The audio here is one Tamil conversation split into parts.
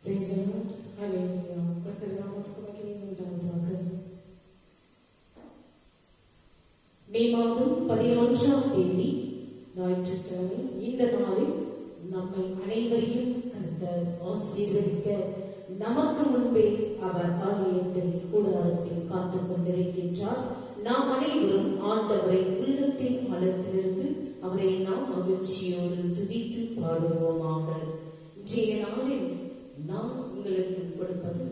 மே மாதம் 11ஆம் தேதி ஞாயிற்றுக்கிழமை இந்த நாளில் நம்மை அனைவரையும் கர்த்தர் ஆசீர்வதிக்க நமக்கு முன்பே அவர் ஆலயத்தில் கூடாரத்தில் காத்துக் கொண்டிருக்கின்றார். நாம் அனைவரும் ஆண்டவரை உள்ளத்தின் ஆழத்திலிருந்து அவரை நாம் மகிழ்ச்சியோடு துதித்து பாடுவோமாக. இன்றைய நாளில் நாம் உங்களுக்கு கொடுப்பது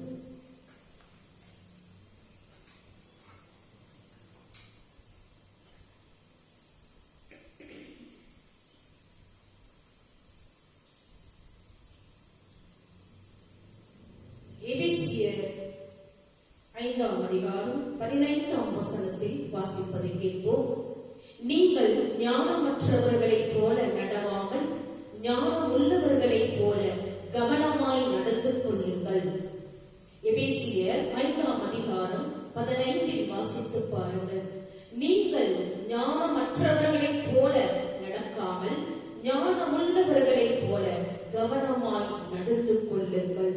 எபேசியர் 5ஆம் அதிகாரம் 15ஆம் வசனத்தில் வாசிப்பதை கேட்போம். நீங்கள் ஞானமற்றவர்களைப் போல நடவாமல் ஞானம் உள்ளவர்களைப் போல கவனமாய் நடந்து கொள்ளுங்கள். எபேசியர் 5ஆம் அதிகாரம் 15இல் வாசித்து பாருங்கள். நீங்கள் ஞானமற்றவர்களைப் போல நடக்காமல் ஞானமுள்ளவர்களைப் போல கவனமாய் நடந்து கொள்ளுங்கள்.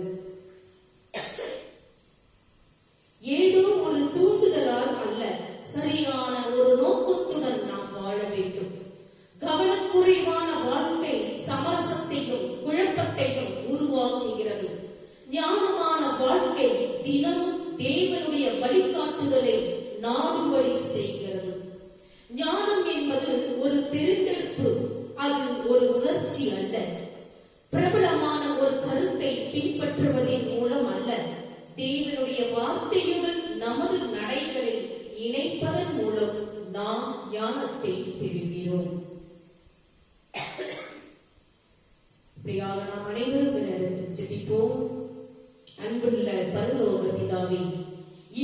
ஏதோ ஒரு தூண்டுதலால் அல்ல, சரியான ஒரு நோக்கத்துடன் நாம் வாழ வேண்டும். கவனக்குறைவான வாழ்க்கை சமரசத்தையும் குழப்பத்தையும் உருவாக்குகிறது. ஞானமான வாழ்க்கை தினமும் தேவனுடைய வழிகாட்டுதலை நாடுபடி செய்கிறது. ஞானம் என்பது ஒரு தெரிந்தெடுப்பு, அது ஒரு உணர்ச்சி அல்ல. பிரபலமான ஒரு கருத்தை பின்பற்றுவதன் மூலம் அல்ல, தேவனுடைய வார்த்தையுடன் நமது நடைகளை இணைப்பதன் மூலம் நாம் ஞானத்தை பெறுகிறோம். நாம் அனைவரும் நேரத்தில் ஜெபிப்போம். அன்புள்ள பரலோக பிதாவே,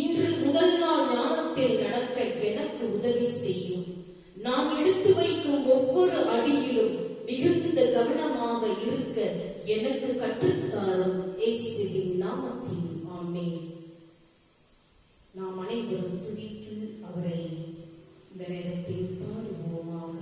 இன்று முதல் நாள் ஞானத்தில் நடக்க எனக்கு உதவி செய்யும். நான் எடுத்து வைக்கும் ஒவ்வொரு அடியிலும் மிகுந்த கவனமாக இருக்க எனக்கு கற்றுத்தாரும். இயேசுவின் நாமத்தில் ஆமென். நாம் அனைவரும் துதித்து அவரை இந்த நேரத்தில் பாடுவோமாக.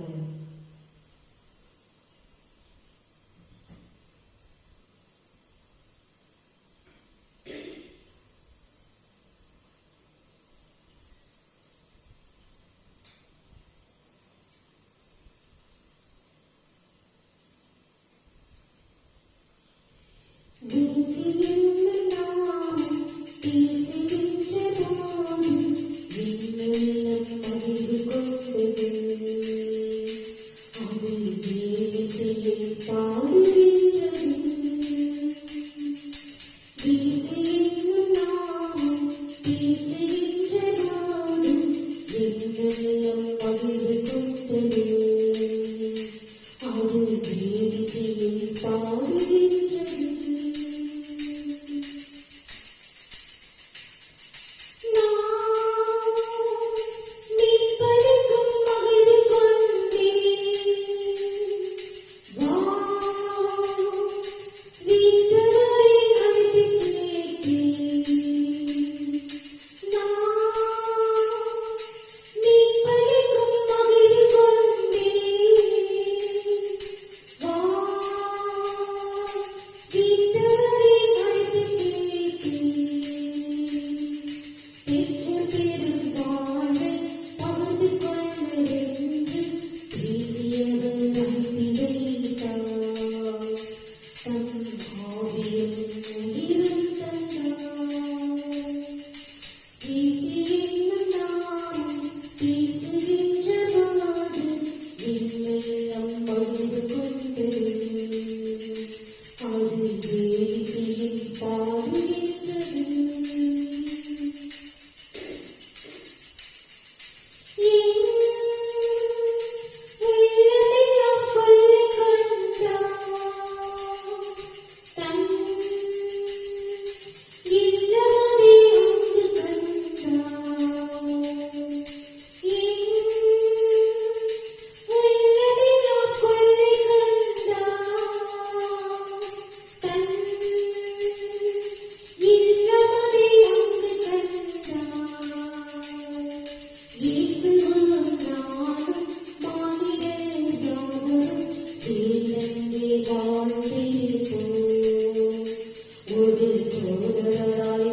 ஒரு சோதரராய்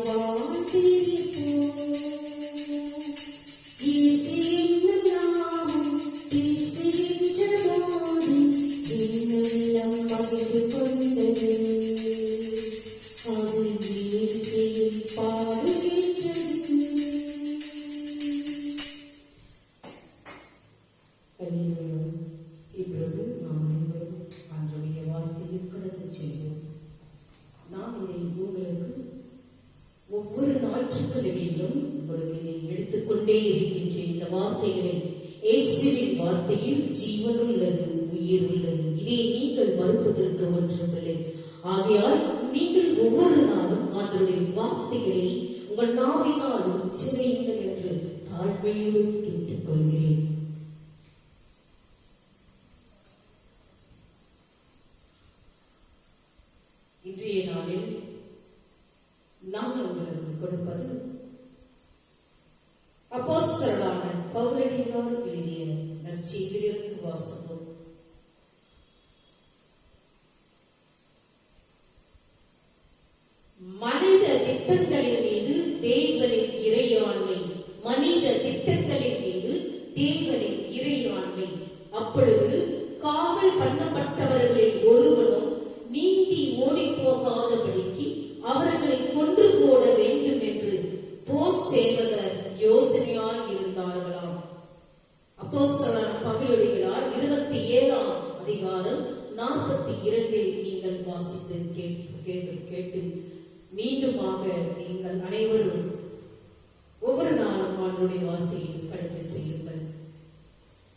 இப்பொழுது நாம் அனைவரும் ஆண்டவருடைய வார்த்தையில் கடந்து செல்வோம். நாம் இதை உங்களுக்கு ஒவ்வொரு ஞாயிற்றுக்கிழமையிலும் உங்களுக்கு இதை எடுத்துக்கொண்டே இருக்கின்ற இந்த வார்த்தைகளை இயேசுவின் வார்த்தையில் ஜீவன் உள்ளது, உயிர் உள்ளது. இதை நீங்கள் மறுப்பதற்கு ஒன்றுமில்லை. ஆகையால் நீங்கள் ஒவ்வொரு நாளும் ஆண்டவருடைய வார்த்தைகளை உங்கள் நாவினால் உச்சரியுங்கள் என்று தாழ்மையோடு கேட்டுக்கொள்கிறேன். இன்றைய நாளில் நாங்கள் உங்களுக்கு கொடுப்பது அப்போஸ்தலரான பவுலடியார் எழுதிய நற்செய்தியிலிருந்து வாசிப்போம். மனித திட்டங்களின் மீது தேவனின் இறையாண்மை, மனித திட்டங்களின் மீது தேவனின் இறையாண்மை. அப்பொழுது காவல் பண்ணப்பட்டவர்களில் ஒருவனும் நீந்தி ஓடி போகாதபடிக்கு அவர்களை கொன்று போட வேண்டும் என்று போர் சேவகர் யோசனையாய் இருந்தார்களாம். அப்போஸ்தலரான பவுலடியார் 27ஆம் அதிகாரம் 42 நீங்கள் வாசித்து கேட்டு மீண்டுமாக நீங்கள் அனைவரும் ஒவ்வொரு நாளும் ஆண்டவருடைய வார்த்தையை கடந்து செல்லுங்கள்.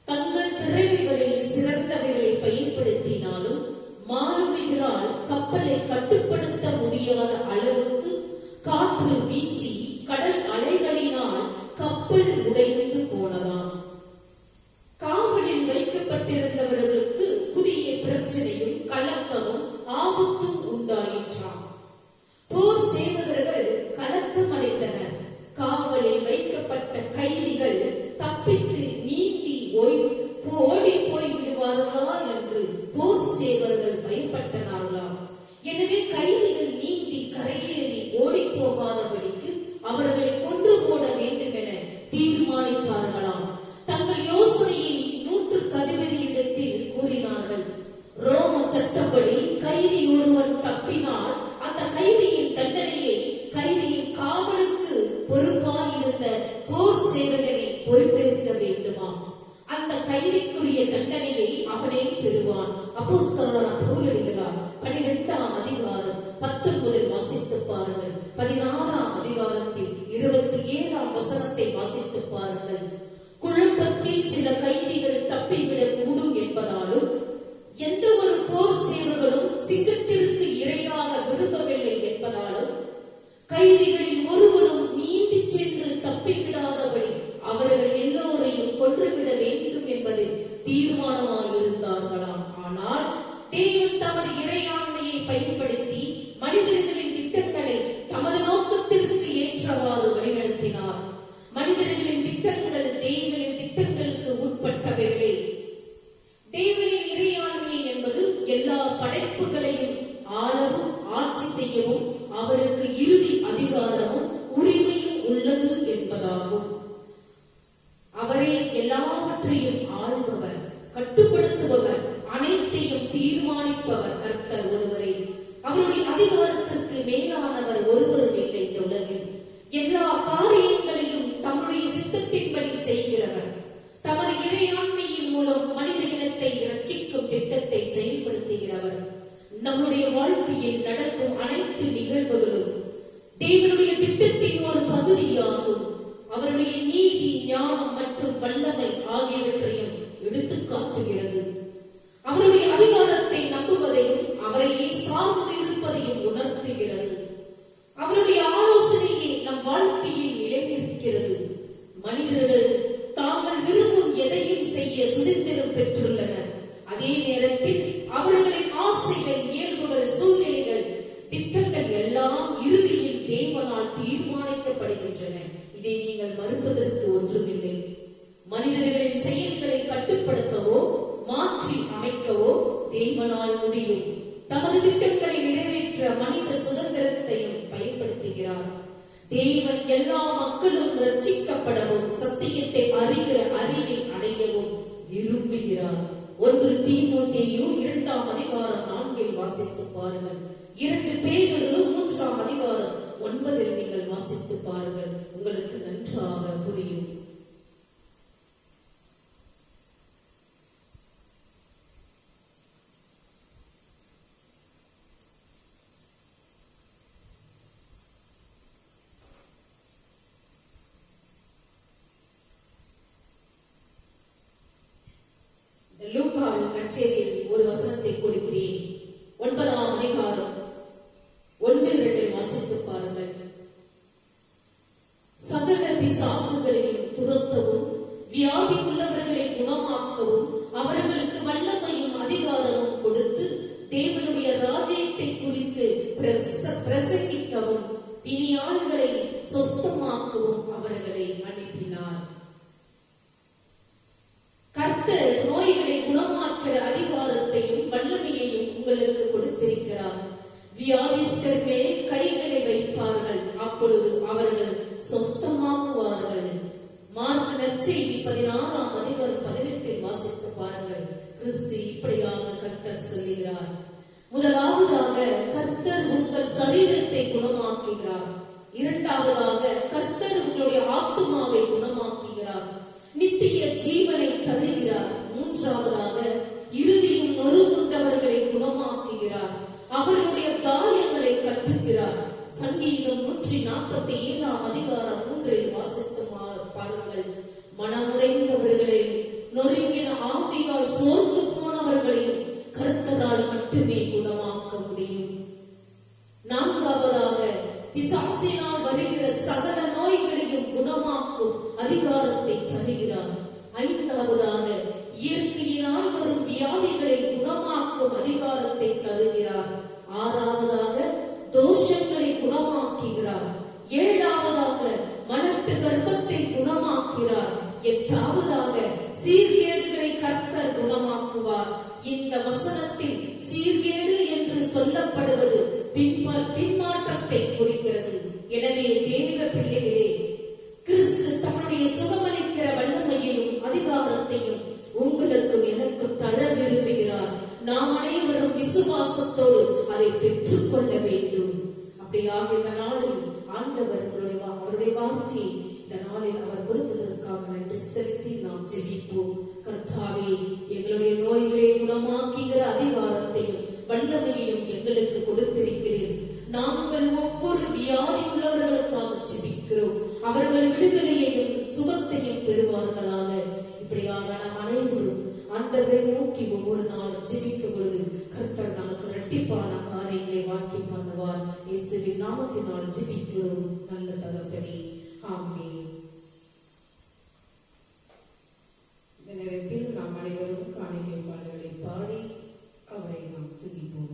தங்கள் திறமைகளில் சிறந்தவைகளை பயன்படுத்தினாலும் மாலுமிகளால் கப்பலை கட்டுப்படுத்த முடியாத அளவுக்கு காற்று வீசி கடல் அலைகளினால் கப்பல் உடைந்து போனதாம். காவலில் வைக்கப்பட்டிருந்தவர்களுக்கு புதிய பிரச்சனையும் கலக்கமும் ஆபத்தும் உண்டாயிற்றாம். போர் சேவகர்கள் கலக்கம் அடைந்தனர். காவலில் வைக்கப்பட்ட கைதிகள் தப்பித்து நீந்தி ஓடி போய் விடுவார்களா என்று போர் சேவகர்கள் பயப்பட்டனார்களாம். எனவே கைதிகள் நீந்தி கரையேறி ஓடி போகாதபடிக்கு அவர்களை கொன்று போட வேண்டும் என தீர்மானித்தார்களாம். தங்கள் யோசனையை 160 இடத்தில் கூறினார்கள். ரோம சட்டப்படி கைதி ஒருவன் தப்பினால் அந்த கைதியின் தண்டனையை கைதியின் காவலுக்கு பொறுப்பாயிருந்த போர் சேவகனை பொறுப்பேற்க வேண்டுமாம். அந்த கைதிக்குரிய தண்டனையை அவனே பெறுவான். அப்போஸ்தலரான பவுலடியார் 12ஆம் அதிகாரம் 19 வாசித்து பாருங்கள். 16ஆம் அதிகாரத்தில் 27ஆம் வசனத்தை வாசித்து பாருங்கள். குழப்பத்தில் சில கைதிகள் தப்பிவிடக் கூடும் என்பதாலும் எந்த ஒரு போர் சேவகனும் சிங்கத்திற்கு இரையாக விரும்பவில்லை என்பதாலும் கைதிகளில் ஒருவனும் நீந்தி சென்று தப்பிவிடாதபடி அவர்கள் எல்லோரையும் கொன்றுவிட வேண்டும் என்பதில் தீர்மானமாயிருந்தார்களாம். ஆனால் தேவன் தமது இறையாண்மையை பயன்படுத்தி மனிதர்களின் திட்டங்களை தமது நோக்கத்திற்கு ஏற்றவாறு வழிநடத்தினார். மனிதர்களின் திட்டங்கள் தேவனின் திட்டங்களுக்கு உட்பட்டவைகளே. தேவனின் இறையாண்மை என்பது எல்லா படைப்புகளையும் ஆளவும் ஆட்சி செய்யவும் அவருக்கு இறுதி அதிகாரமும் உரிமையும் உள்ளது என்பதாகும். அவரே எல்லாவற்றையும் ஆள்பவர், கட்டுப்படுத்துபவர், அனைத்தையும் தீர்மானிப்பவர் கர்த்தர் ஒருவரே. அவருடைய அதிகாரத்திற்கு மேலானவர் ஒருவரும் இல்லை இந்த உலகில். எல்லா காரியங்களையும் தம்முடைய சித்தத்தின்படி செய்கிறவர். தமது இறையாண்மையின் மூலம் மனித இனத்தை ரட்சிக்கும் திட்டத்தை செயல்படுத்துகிறவர். நம்முடைய வாழ்க்கையில் நடக்கும் அனைத்து நிகழ்வுகளும் தேவனுடைய திட்டத்தின் ஒரு பகுதியாகும். அவருடைய நீதி, ஞானம் மற்றும் வல்லமை ஆகியவற்றையும் எடுத்து காட்டுகிறது. அவருடைய அதிகாரத்தை நம்புவதையும் அவரையே சார்ந்து இருப்பதையும் உணர்த்துகிறது. அவருடைய ஆலோசனையை நம் வாழ்க்கையில் இழந்திருக்கிறது. மனிதர்கள் தாங்கள் விரும்பும் எதையும் செய்ய சுதந்திரம் பெற்றுள்ளனர். அதே நேரத்தில் அவர்களின் ஆசைகள், இயல்புகள், சூழ்நிலைகள், திட்டங்கள் எல்லாம் இறுதியில் தேவனால் தீர்மானிக்கப்படுகின்றன. இதை நீங்கள் மறுப்பதற்கு ஒன்றுமில்லை. மனிதர்களின் செயல்களை கட்டுப்படுத்தவோ மாற்றி அமைக்கவோ தேவனால் முடியும். தமது திட்டங்களை நிறைவேற்ற மனித சுதந்திரத்தையும் பயன்படுத்துகிறார். தேவன் எல்லா மக்களும் ரட்சிக்கப்படவும் சத்தியத்தை அறிகிற அறிவை அடையவும் விரும்புகிறார். 1 தீமோத்தேயு 2ஆம் அதிகாரம் 4இல் வாசித்து பாருங்கள். 2 பேதுரு 3ஆம் அதிகாரம் 9இல் நீங்கள் வாசித்து பாருங்கள். உங்களுக்கு நன்றாக புரியும். லூக்காவின் நற்செய்தியில் ஒரு வசனத்தை கொடுக்கிறேன். 9ஆம் அதிகாரம் 1-2 வாசித்து பாருங்கள். சகல பிசாசுகளையும் துரத்தவும் வியாதி உள்ளவர்களை குணமாக்கவும் அவர்களுக்கு வல்லமையும் அதிகாரமும் கொடுத்து தேவனுடைய ராஜ்யத்தை குறித்து பிரசங்கிக்கவும் பிணியாளர்களை சொஸ்தமாக்கவும் அவர்களை அனுப்பினார். கர்த்தர் நோய்களை குணமாக்கிற அதிகாரத்தையும் வல்லமையையும் உங்களுக்கு கொடுத்திருக்கிறார். வியாதிஸ்தர் மேல் கைகளை வைப்பார்கள், அப்பொழுது அவர்கள் சொஸ்தமாக்குவார்கள். மார்க் நற்செய்தி 16ஆம் அதிகாரம் 18இல் வாசித்து பாருங்கள். கிறிஸ்து இப்படியாக கர்த்தர் சொல்கிறார். முதலாவதாக கர்த்தர் உங்கள் சரீரத்தை குணமாக்குகிறார். இரண்டாவதாக கர்த்தர் உங்களுடைய ஆத்துமாவை குணமாக்குகிறார், நித்திய ஜீவனை தருகிறார். மூன்றாவதாக இறுதியும் நொறுங்குண்டவர்களை குணமாக்குகிறார், அவருடைய காரியங்களை கட்டுகிறார். சங்கீதம் 147ஆம் அதிகாரம் 3இல் வாசித்து பாருங்கள். மனமுடைந்தவர்களையும் நொறுங்கின ஆவியால் சோர்ந்து போனவர்களையும் கர்த்தரால் மட்டுமே குணமாக்க முடியும். நான்காவதாக பிசாசினால் வருகிற சகல நோய்களையும் குணமாக்கும் அதிகாரத்தை தருகிறார். ஐந்தாவதாக இயற்கையினால் வரும் வியாதிகளை குணமாக்கும் அதிகாரத்தை தருகிறார். ஆறாவதாக தோஷங்களை குணமாக்குகிறார். ஏழாவதாக மலட்டு கர்ப்பத்தை குணமாக்குகிறார். எட்டாவதாக சீர்கேடுகளை கர்த்தர் குணமாக்குவார். இந்த வசனத்தில் சீர்கேடு என்று சொல்லப்படுவது பின்மாற்றத்தை குறிக்கிறது. எனவே தேவ பிள்ளைகளே, கிறிஸ்து தன்னுடைய சுகமளிக்கிற வல்லமையையும் அதிகாரத்தையும் உங்களுக்கும் எனக்கும் தர விரும்புகிறார். நாம் அனைவரும் விசுவாசத்தோடு அதை பெற்றுக் கொள்ள வேண்டும். அப்படியாக இந்த நாளில் ஆண்டவர் அவருடைய வார்த்தையை இந்த நாளில் அவர் கொடுத்ததற்காக நன்றி செலுத்தி நாம் ஜெபிப்போம். கர்த்தாவே, எங்களுடைய நோய்களை குணமாக்குகிற அதிகாரத்தையும் வல்லமையையும் எங்களுக்கு கொடுத்திருக்கிறீர். நாங்கள் ஒவ்வொரு வியாதி உள்ளவர்களுக்காக ஜெபிக்கிறோம். அவர்கள் விடுதலையையும் சுகத்தையும் பெறுவார்களாக. இப்படியாக நாம் அனைவரும் ஆண்டவரை நோக்கி ஒவ்வொரு நாளும் ஜெபிக்கும் பொழுது கர்த்தர் நமக்கு இரட்டிப்பான காரியங்களை வாக்கி பண்ணுவார். இயேசுவின் நாமத்தினால் ஜெபிக்கிறோம் நல்ல தகப்பனே, ஆமென். இந்த நேரத்தில் நாம் அனைவரும் காணிக்கை பாடல்களை பாடி அவரை நாம் துதிப்போம்.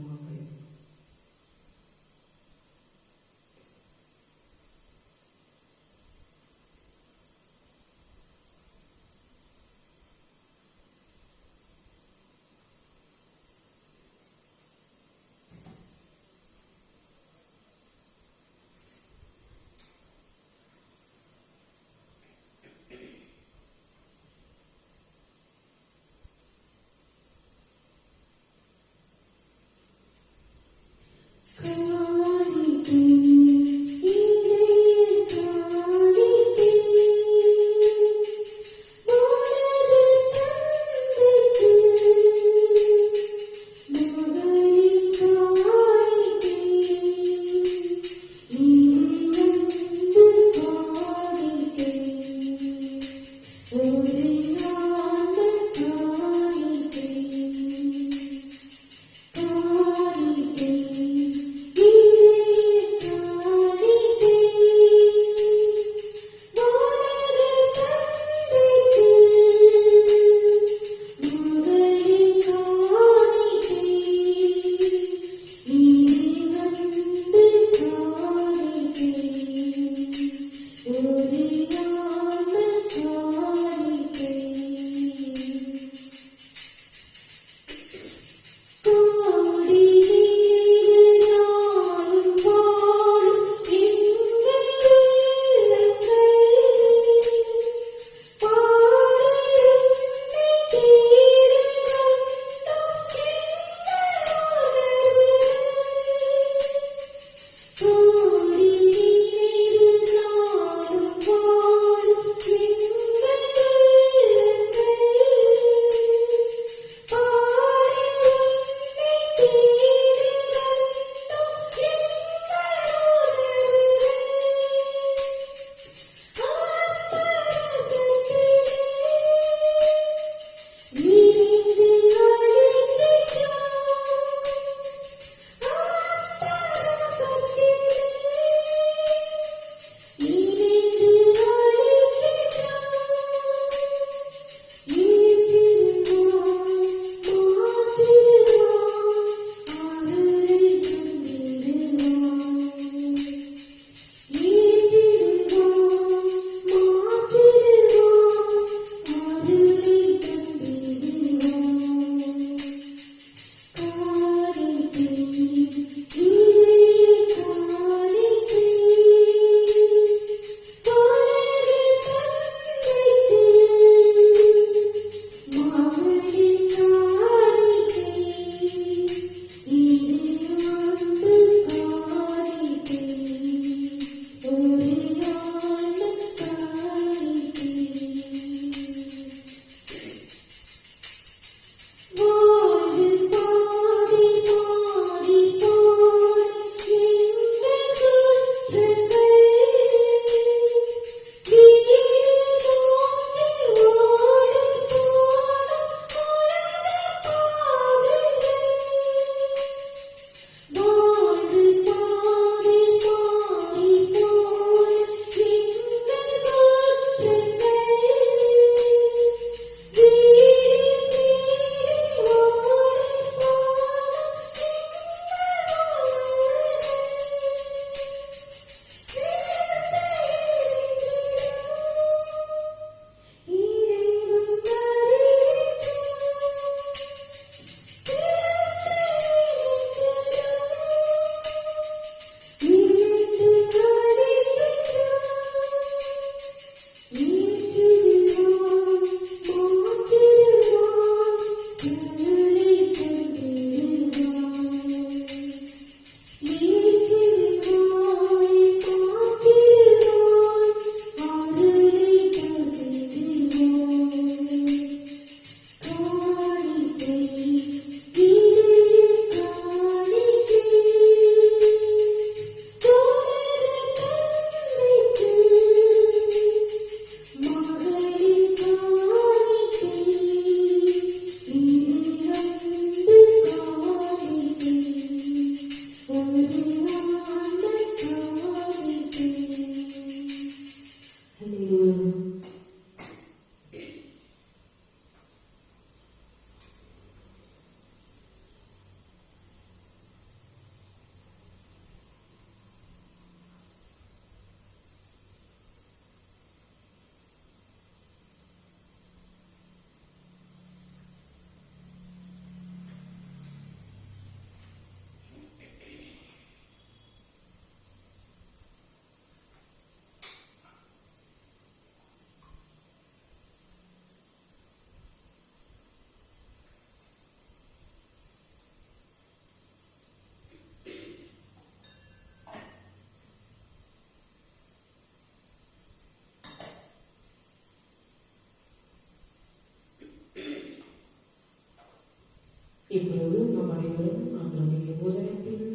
இப்பொழுது நாம் அனைவரும் நம்முடைய போஜனத்தில்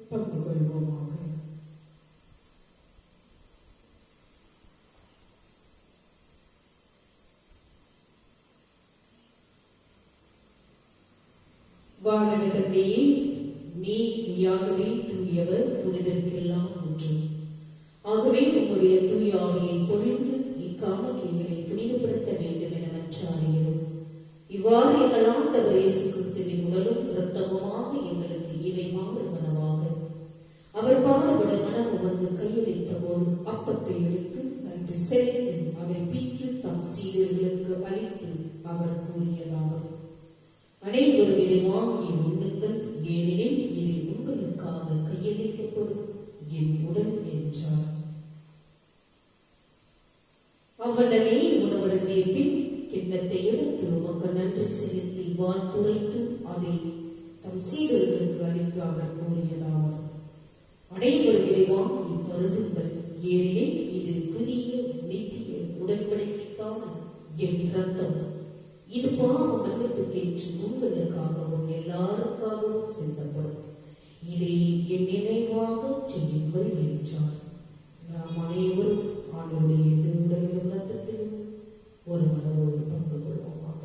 பங்கு கொள்வோமாக. வாழன தந்தையே, நீ யாகவே தூயவர், புனிதற்கெல்லாம் ஒன்று. ஆகவே உங்களுடைய தூய ஆவியை பொழிந்து இக்காமக்கியங்களை புனிதப்படுத்த வேண்டும் என மன்றாடுகிறோம். இவ்வாறு எங்கள் ஆண்டவர் இயேசு கிறிஸ்துவின் உடலும் இரத்தமுமாக எங்களுக்கு இவை மாறும் மனமாக அவர் பாடுபட மனம் உகந்து கையளித்த போது அப்பத்தை எடுத்து நன்றி செலுத்தி அதை பிட்டு தம் சீடர்களுக்கு அளித்து அவர் கூறியதாவது: அனைவரும் இதை வாங்கி உண்ணுங்கள், ஏனெனில் இது உங்களுக்காக கையளிக்கப்படும் என் உடல் என்றார். அவ்வளவே உணவருந்திய பின் கிண்ணத்தை எடுத்து உமக்கு நன்றி செலுத்தி வாழ்த்துரைத்து அதை தம் சீடர்களுக்கு அளித்து அவர் கூறியதாவது: அனைவரும் இதை வாங்கி பருதுங்கள், ஏனெனில் இது புதிய நித்திய உடன்படிக்கைக்கான என் ரத்தம். இது பாவ மன்னிப்புக்கென்று உங்களுக்காகவும் எல்லாருக்காகவும் சிந்தப்படும். இதை என் நினைவாக செய்யுங்கள் என்றார். நாம் அனைவரும் ஆண்டவருடைய உடலிலும் ரத்தத்திலும் ஒரு மனதோடு பங்கு கொள்வோமாக.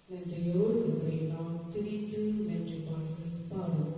நன்றியோடு இவரை நாம் துதித்து நன்றி பாடுவோமாக.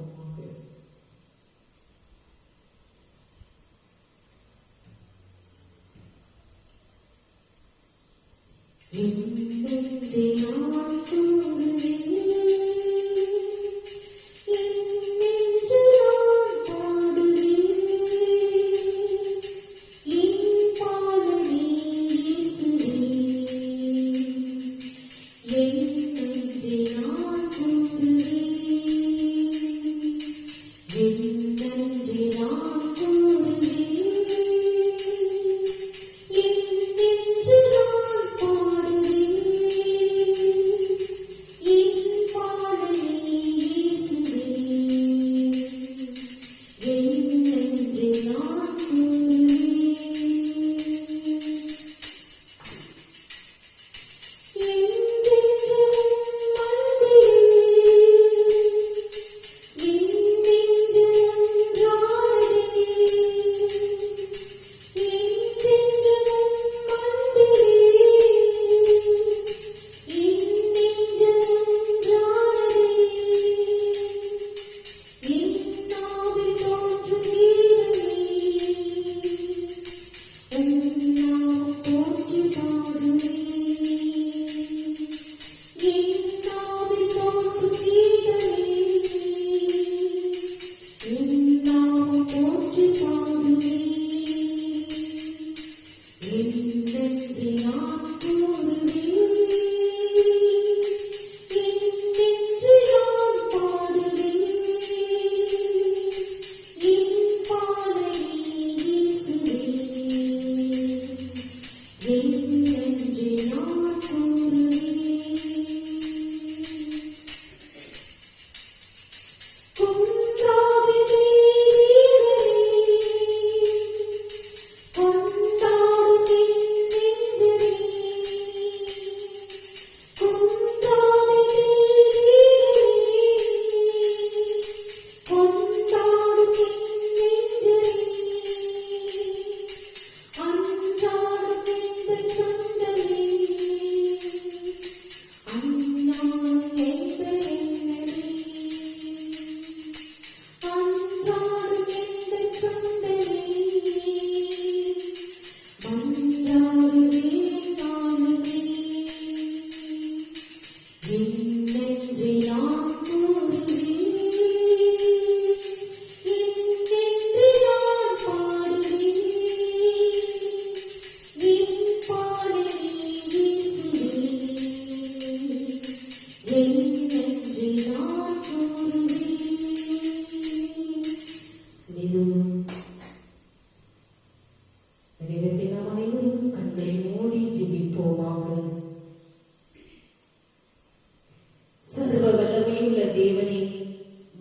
சர்வ வல்லமையுள்ள தேவனே,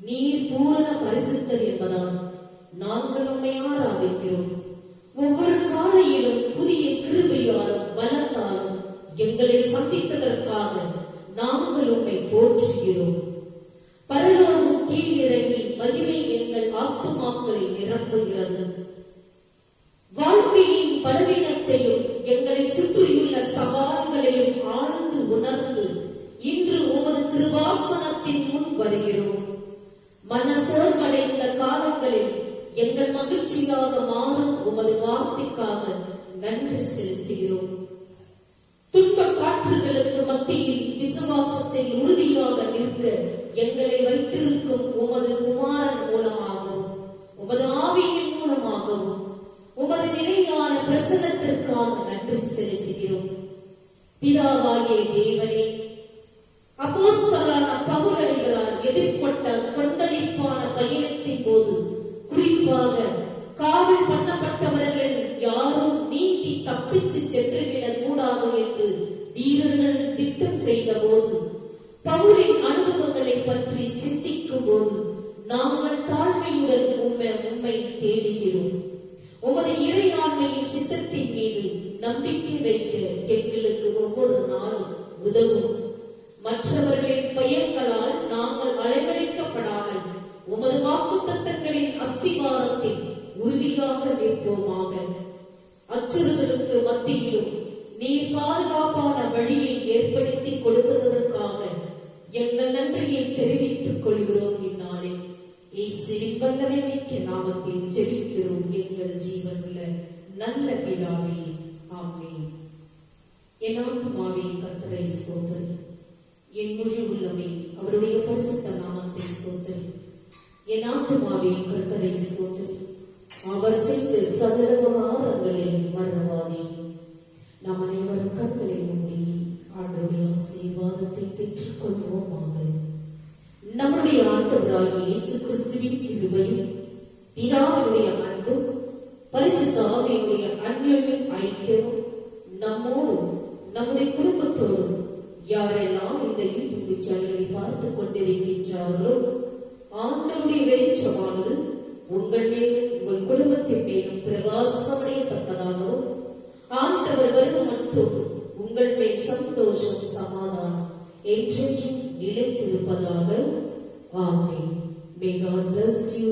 நீர் பூரண பரிசுத்தர் என்பதால் நாங்கள் உம்மை ஆராதிக்கிறோம். ஒவ்வொரு காலையிலும் புதிய கிருபையாலும் பலத்தாலும் எங்களை சந்தித்ததற்காக நாங்கள் உம்மை போற்றுகிறோம். பரலோகம் கீழிறங்கி மகிமை எங்கள் ஆத்துமாக்களை நிரப்புகிறது. வாழ்க்கையின் பலவீனத்தையும் எங்களை சுற்றியுள்ள சவால்களையும் ஆழ்ந்து உணர்ந்து இன்று உமது கிருபாசனத்தின் முன் வருகிறோம். மனசோர்வடைந்த காலங்களில் எங்கள் மகிழ்ச்சியாக மாறும் உமது வார்த்தைக்காக நன்றி செலுத்துகிறோம். துன்ப காற்றுகளுக்கு மத்தியில் விசுவாசத்தை உறுதியாக நிற்க எங்களை வைத்திருக்கும் உமது குமாரன் மூலமாகவும் உமது ஆவியின் மூலமாகவும் உமது நிலையான பிரசன்னத்திற்காக நன்றி செலுத்துகிறோம். பிதாவாகிய தேவனே, அப்போஸ்தலரான பவுலடிகளார் எதிர்கொண்ட கொந்தளிப்பான பயணத்தின் போது குறிப்பாக காவல் பண்ணப்பட்டவர்கள் யாரும் நீந்தி தப்பித்து சென்றுவிடக் கூடாது என்று வீரர்கள் திட்டம் செய்த போது பவுலின் அனுபவங்களை பற்றி சிந்திக்கும் போது நாங்கள் தாழ்மையுடன் உம்மை தேடுகிறோம். உமது இறையாண்மையின் சித்தத்தின் மீது நம்பிக்கை வைக்க எங்களுக்கு ஒவ்வொரு நாளும் உதவும். மற்றவர்களின் பயங்களால் நாங்கள் அலைகழிக்கப்படாமல் உமது வாக்குத்தத்தங்களின் அஸ்திவாரத்தில் உறுதியாக நிற்போமாக. அச்சுறுத்தலுக்கு மத்தியிலும் நீர் பாதுகாப்பான வழியை ஏற்படுத்தி கொடுத்ததற்காக எங்கள் நன்றியை தெரிவித்துக் கொள்கிறோம். இந்நாளில் இயேசுவின் வல்லமை மிக்க நாமத்தில் ஜெபிக்கிறோம் எங்கள் ஜீவனுள்ள நல்ல பிதாவே, ஆமென். என் ஆத்துமாவே கர்த்தரை ஸ்தோத்திரி, என் முழு உள்ளமே அவருடைய பரிசுத்த நாமத்தை ஸ்தோத்திரி. என் ஆத்துமாவே கர்த்தரை ஸ்தோத்திரி, அவர் செய்த சகல உபகாரங்களை மறவாதே. நாம் அனைவரும் கண்களை மூடி ஆண்டவருடைய ஆசீர்வாதத்தை பெற்றுக் கொள்வோமாக. நம்முடைய ஆண்டவராகிய இயேசு கிறிஸ்துவின் கிருபையும் பிதாவினுடைய அன்பும் பரிசுத்த ஆவியுடைய அன்யோன்யம் ஐக்கியமும் நம்மோடும் நம்முடைய குடும்பத்தோடும் யாரெல்லாம் இந்த யூடியூப் சேனலை பார்த்துக் கொண்டிருக்கின்றார்களோ ஆண்டவருடைய வெளிச்சமானது உங்கள் மேலும் உங்கள் குடும்பத்தின் மேலும் பிரகாசமடையத்தக்கதாகவும் ஆண்டவர் வரும் மட்டும் உங்கள் மேல் சந்தோஷம் சமாதானம் என்றென்றும் நிலைத்திருப்பதாக. ஆமென். May God bless you.